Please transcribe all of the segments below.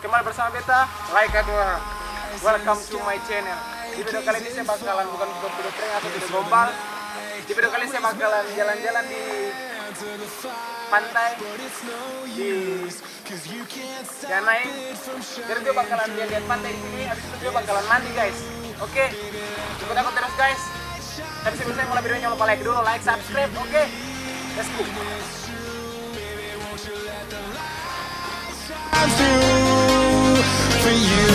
kembali bersama beta, Laika 2. Welcome to my channel. Di video kali ini saya bakalan bukan video prank atau video gombal. Di video kali ini saya bakalan jalan-jalan di pantai di Danai. Jadi dia bakalan lihat pantai di sini, habis itu dia bakalan mandi guys. Oke, ikut aku terus guys. Tapi sebelum saya mulai videonya, jangan lupa like dulu, like, subscribe. Oke, let's go. For you.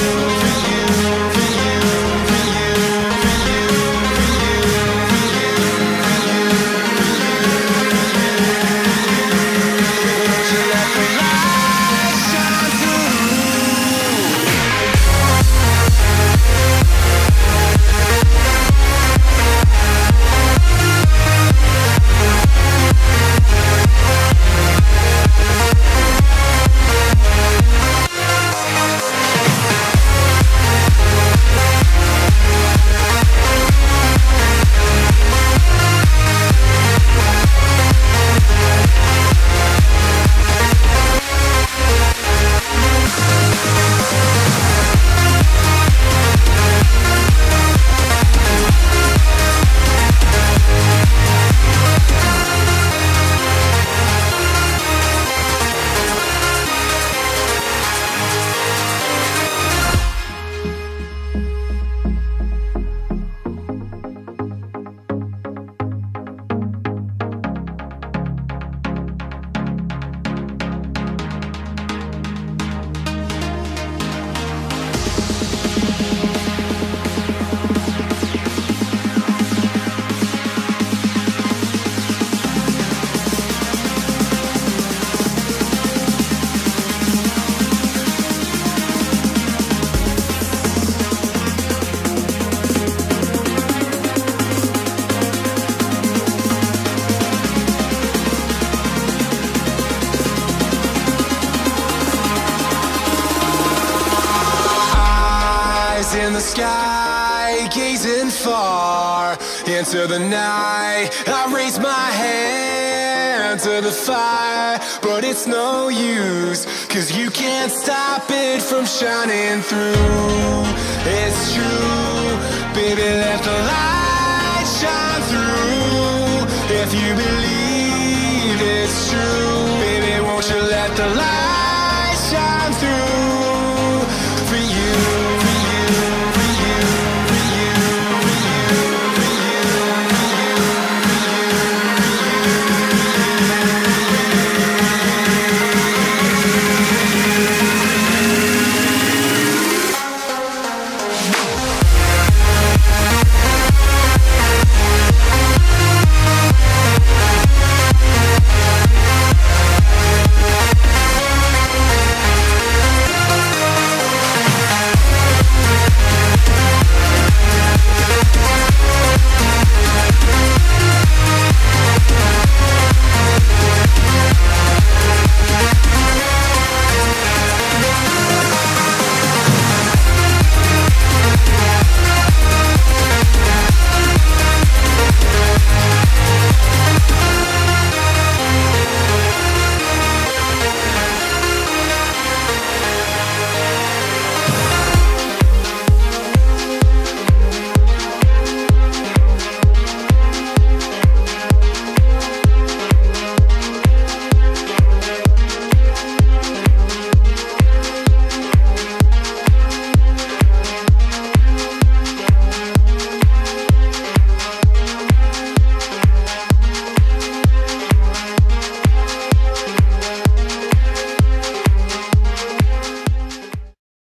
In the sky, gazing far into the night, I raise my hand to the fire, but it's no use, 'cause you can't stop it from shining through. It's true, baby, let the light shine through. If you believe it's true, baby, won't you let the light